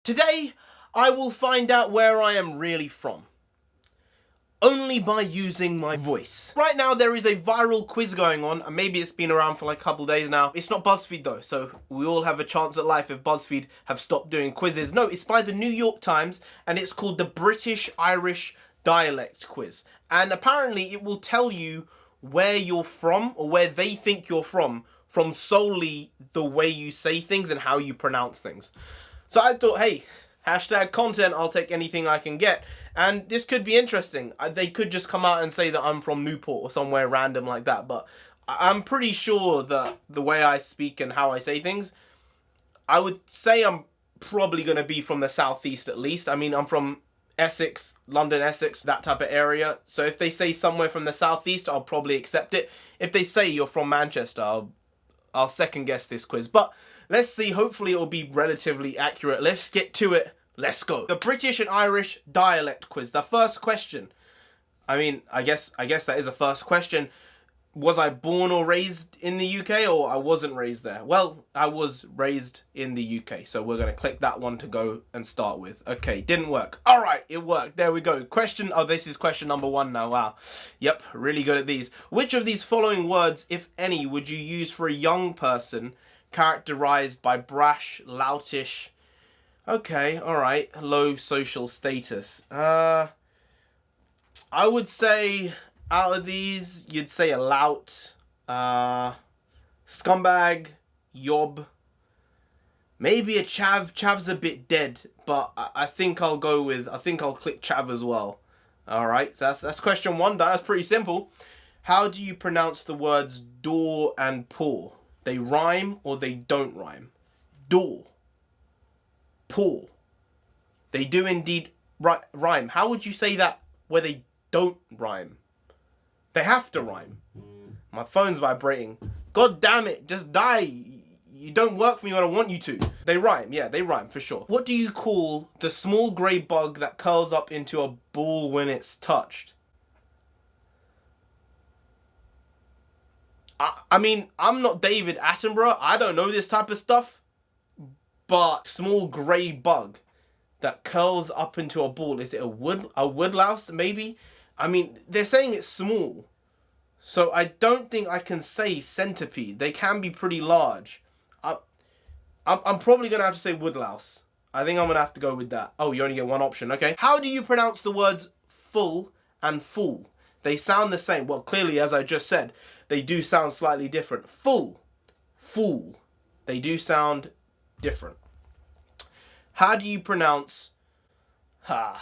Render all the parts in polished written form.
Today, I will find out where I am really from. Only by using my voice. Right now, there is a viral quiz going on, and maybe it's been around for like a couple days now. It's not BuzzFeed though, so we all have a chance at life if BuzzFeed have stopped doing quizzes. No, it's by the New York Times, and it's called the British Irish Dialect Quiz. And apparently, it will tell you where you're from, or where they think you're from solely the way you say things and how you pronounce things. So I thought, hey, hashtag content, I'll take anything I can get. And this could be interesting. They could just come out and say that I'm from Newport or somewhere random like that. But I'm pretty sure that the way I speak and how I say things, I would say I'm probably going to be from the southeast at least. I mean, I'm from Essex, London, Essex, that type of area. So if they say somewhere from the southeast, I'll probably accept it. If they say you're from Manchester, I'll second guess this quiz. But let's see, hopefully it'll be relatively accurate. Let's get to it. Let's go. The British and Irish Dialect Quiz. The first question. I mean, I guess that is a first question. Was I born or raised in the UK, or I wasn't raised there? Well, I was raised in the UK, so we're going to click that one to go and start with. Okay, didn't work. All right, it worked. There we go. Question, oh, this is question number 1 now. Wow. Yep, really good at these. Which of these following words, if any, would you use for a young person characterized by brash, loutish, okay, all right, low social status? I would say out of these, you'd say a lout, scumbag, yob, maybe a chav. Chav's a bit dead, but I think I'll click chav as well. All right, so that's question 1. That's pretty simple. How do you pronounce the words door and paw? They rhyme or they don't rhyme? Door, paw. They do indeed rhyme. How would you say that where they don't rhyme? They have to rhyme. My phone's vibrating. God damn it, just die. You don't work for me when I want you to. They rhyme, yeah, they rhyme for sure. What do you call the small grey bug that curls up into a ball when it's touched? I mean, I'm not David Attenborough. I don't know this type of stuff. But small grey bug that curls up into a ball. Is it a woodlouse, maybe? I mean, they're saying it's small. So I don't think I can say centipede. They can be pretty large. I'm probably going to have to say woodlouse. I think I'm going to have to go with that. Oh, you only get one option. Okay. How do you pronounce the words full and fool? They sound the same. Well, clearly, as I just said, they do sound slightly different. Full, fool. They do sound different. How do you pronounce...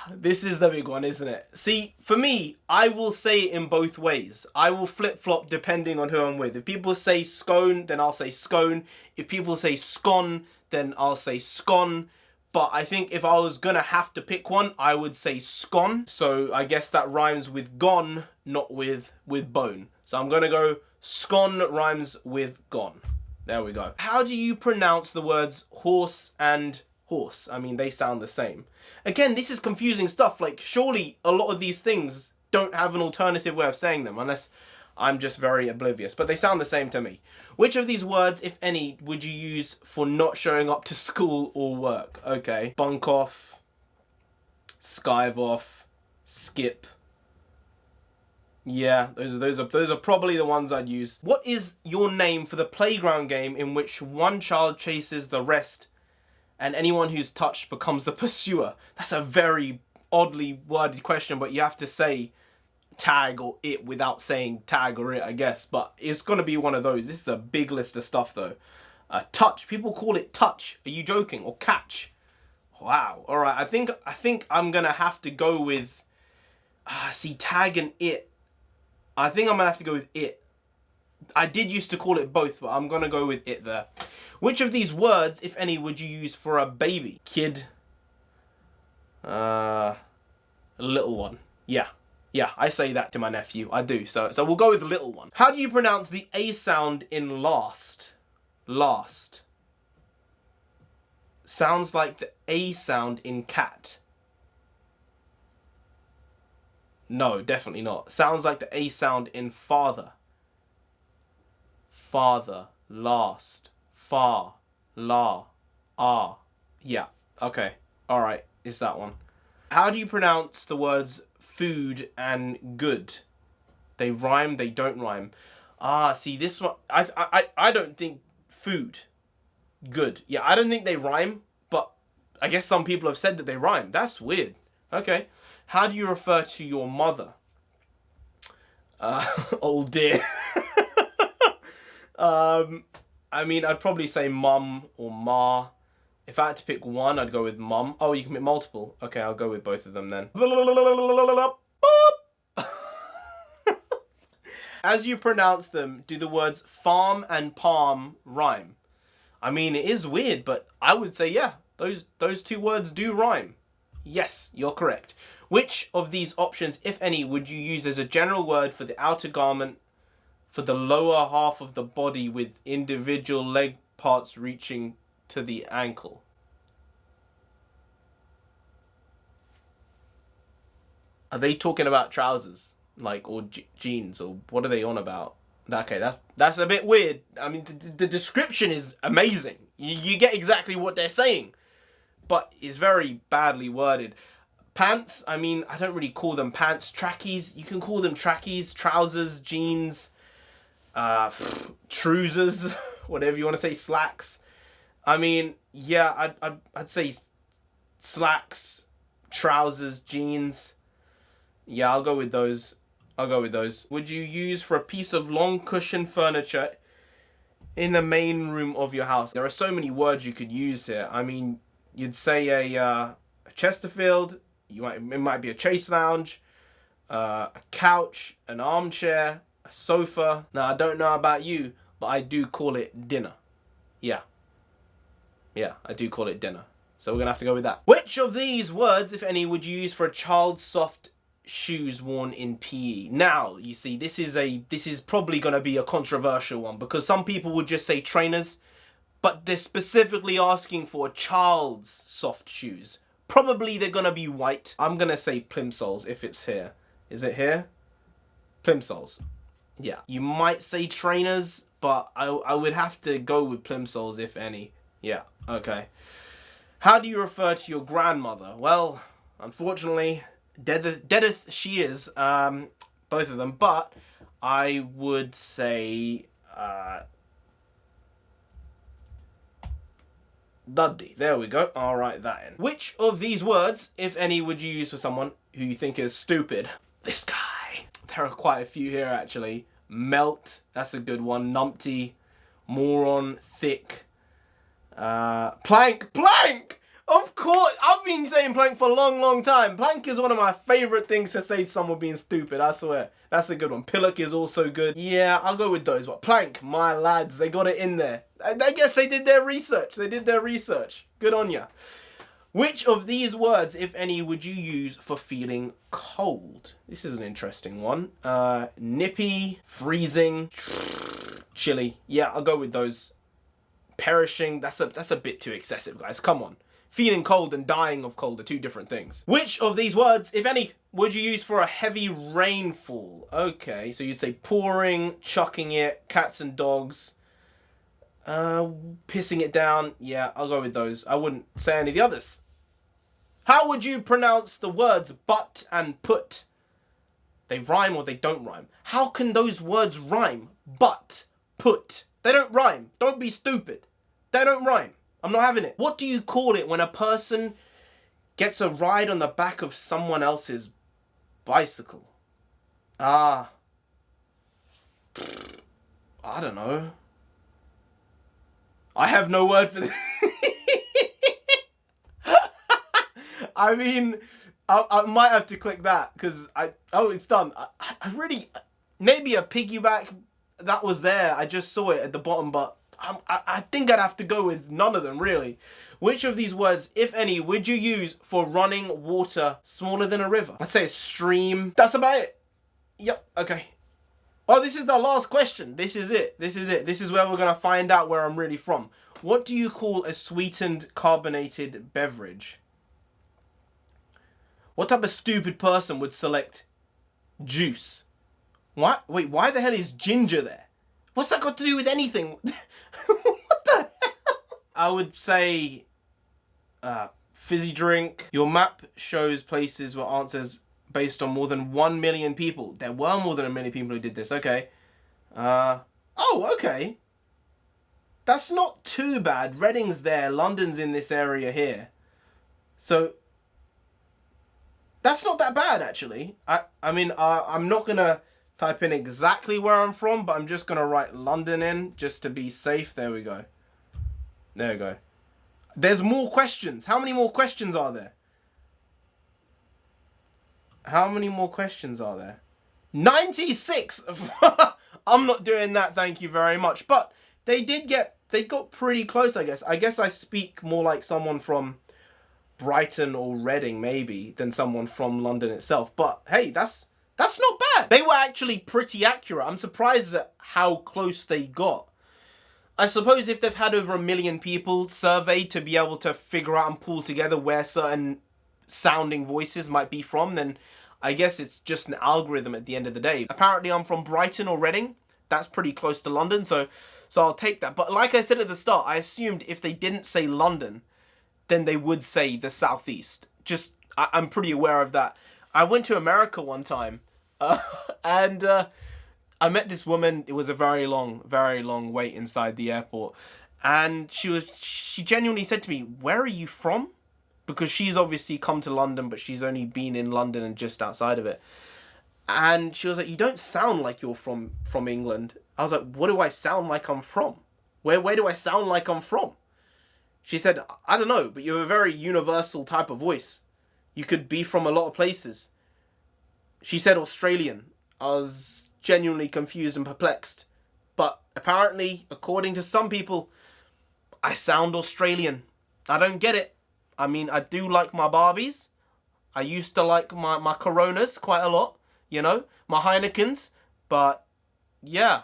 this is the big one, isn't it? See, for me, I will say it in both ways. I will flip-flop depending on who I'm with. If people say scone, then I'll say scone. If people say scone, then I'll say scone. But I think if I was going to have to pick one, I would say scone. So I guess that rhymes with gone, not with bone. So I'm going to go scone rhymes with gone. There we go. How do you pronounce the words horse and horse? I mean, they sound the same. Again, this is confusing stuff. Like, surely a lot of these things don't have an alternative way of saying them, unless I'm just very oblivious. But they sound the same to me. Which of these words, if any, would you use for not showing up to school or work? Okay. Bunk off, skive off, skip. Yeah, those are probably the ones I'd use. What is your name for the playground game in which one child chases the rest and anyone who's touched becomes the pursuer? That's a very oddly worded question, but you have to say tag or it without saying tag or it, I guess. But it's going to be one of those. This is a big list of stuff, though. Touch. People call it touch. Are you joking? Or catch. Wow. All right. I think I'm going to have to go with... see, tag and it. I think I'm going to have to go with it. I did used to call it both, but I'm going to go with it there. Which of these words, if any, would you use for a baby? Kid. A little one. Yeah, I say that to my nephew. I do. So we'll go with the little one. How do you pronounce the A sound in last? Last. Sounds like the A sound in cat. No, definitely not. Sounds like the A sound in father. Father. Last. Far. La. Ah. Yeah. Okay. Alright, it's that one. How do you pronounce the words food and good? They rhyme, they don't rhyme. Ah, see, this one, I don't think food, good. Yeah, I don't think they rhyme, but I guess some people have said that they rhyme. That's weird. Okay. How do you refer to your mother? Oh dear. I mean, I'd probably say mum or ma. If I had to pick one, I'd go with mum. Oh, you can pick multiple. Okay, I'll go with both of them then. As you pronounce them, do the words farm and palm rhyme? I mean, it is weird, but I would say, yeah, those two words do rhyme. Yes, you're correct. Which of these options, if any, would you use as a general word for the outer garment for the lower half of the body with individual leg parts reaching to the ankle? Are they talking about trousers? Like, or jeans, or what are they on about? Okay, that's a bit weird. I mean, the description is amazing. You get exactly what they're saying, but it's very badly worded. Pants, I mean, I don't really call them pants. Trackies, you can call them trackies, trousers, jeans, trousers, whatever you want to say, slacks. I mean, yeah, I'd say slacks, trousers, jeans. Yeah, I'll go with those. Would you use for a piece of long cushion furniture in the main room of your house? There are so many words you could use here. I mean, you'd say a Chesterfield. It might be a chase lounge, a couch, an armchair, a sofa. Now, I don't know about you, but I do call it dinner. Yeah, I do call it dinner. So we're gonna have to go with that. Which of these words, if any, would you use for a child's soft shoes worn in PE? Now, you see, this is probably going to be a controversial one, because some people would just say trainers, but they're specifically asking for a child's soft shoes. Probably they're going to be white. I'm going to say plimsolls if it's here. Is it here? Plimsolls. Yeah. You might say trainers, but I would have to go with plimsolls if any. Yeah, okay. How do you refer to your grandmother? Well, unfortunately, deadeth she is, both of them, but I would say Dudley. There we go. I'll write that in. Which of these words, if any, would you use for someone who you think is stupid? This guy. There are quite a few here, actually. Melt, that's a good one. Numpty, moron, thick. Plank! Of course, I've been saying plank for a long time. Plank is one of my favourite things to say to someone being stupid, I swear. That's a good one. Pillock is also good. Yeah, I'll go with those. But plank, my lads, they got it in there. I guess they did their research. Good on ya. Which of these words, if any, would you use for feeling cold? This is an interesting one. Nippy, freezing, chilly. Yeah, I'll go with those. Perishing, that's a bit too excessive, guys. Come on. Feeling cold and dying of cold are two different things. Which of these words, if any, would you use for a heavy rainfall? Okay, so you'd say pouring, chucking it, cats and dogs, pissing it down. Yeah, I'll go with those. I wouldn't say any of the others. How would you pronounce the words but and put? They rhyme or they don't rhyme. How can those words rhyme? But, put. They don't rhyme. Don't be stupid. They don't rhyme. I'm not having it. What do you call it when a person gets a ride on the back of someone else's bicycle? I don't know. I have no word for this. I mean, I might have to click that because it's done. I really, maybe a piggyback that was there. I just saw it at the bottom, but I think I'd have to go with none of them, really. Which of these words, if any, would you use for running water smaller than a river? I'd say a stream. That's about it. Yep, okay. Oh, this is the last question. This is it. This is where we're going to find out where I'm really from. What do you call a sweetened carbonated beverage? What type of stupid person would select juice? What? Wait, why the hell is ginger there? What's that got to do with anything? What the hell? I would say Fizzy drink. Your map shows places where answers based on more than 1 million people. There were more than 1 million people who did this. Okay. Oh, okay. That's not too bad. Reading's there. London's in this area here. So that's not that bad, actually. I mean, I'm not going to type in exactly where I'm from, but I'm just going to write London in just to be safe. There we go. There we go. There's more questions. How many more questions are there? How many more questions are there? 96! I'm not doing that, thank you very much. But they got pretty close, I guess. I guess I speak more like someone from Brighton or Reading, maybe, than someone from London itself. But hey, that's not bad. They were actually pretty accurate. I'm surprised at how close they got. I suppose if they've had over 1 million people surveyed to be able to figure out and pull together where certain sounding voices might be from, then I guess it's just an algorithm at the end of the day. Apparently I'm from Brighton or Reading. That's pretty close to London, so I'll take that. But like I said at the start, I assumed if they didn't say London, then they would say the southeast. I'm pretty aware of that. I went to America one time, and I met this woman. It was a very long wait inside the airport. And she genuinely said to me, "Where are you from?" Because she's obviously come to London, but she's only been in London and just outside of it. And she was like, "You don't sound like you're from England." I was like, "What do I sound like I'm from? Where do I sound like I'm from?" She said, "I don't know, but you have a very universal type of voice. You could be from a lot of places." She said Australian. I was genuinely confused and perplexed. But apparently, according to some people, I sound Australian. I don't get it. I mean, I do like my Barbies. I used to like my Coronas quite a lot. You know, my Heinekens. But, yeah.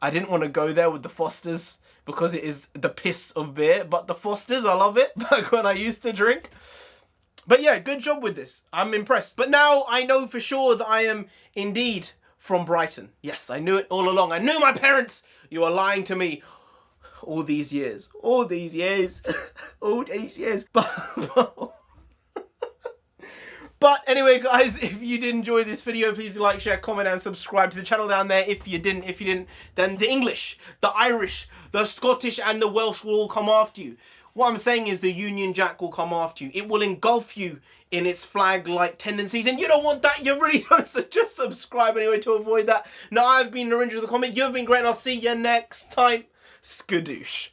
I didn't want to go there with the Fosters because it is the piss of beer. But the Fosters, I love it. Back when I used to drink. But yeah, good job with this. I'm impressed. But now I know for sure that I am indeed from Brighton. Yes, I knew it all along. I knew my parents. You are lying to me all these years. All these years. All these years. But anyway, guys, if you did enjoy this video, please like, share, comment, and subscribe to the channel down there. If you didn't, then the English, the Irish, the Scottish, and the Welsh will all come after you. What I'm saying is the Union Jack will come after you. It will engulf you in its flag-like tendencies, and you don't want that. You really don't. So just subscribe anyway to avoid that. Now, I've been NarendraTheComic. You've been great, and I'll see you next time. Skadoosh.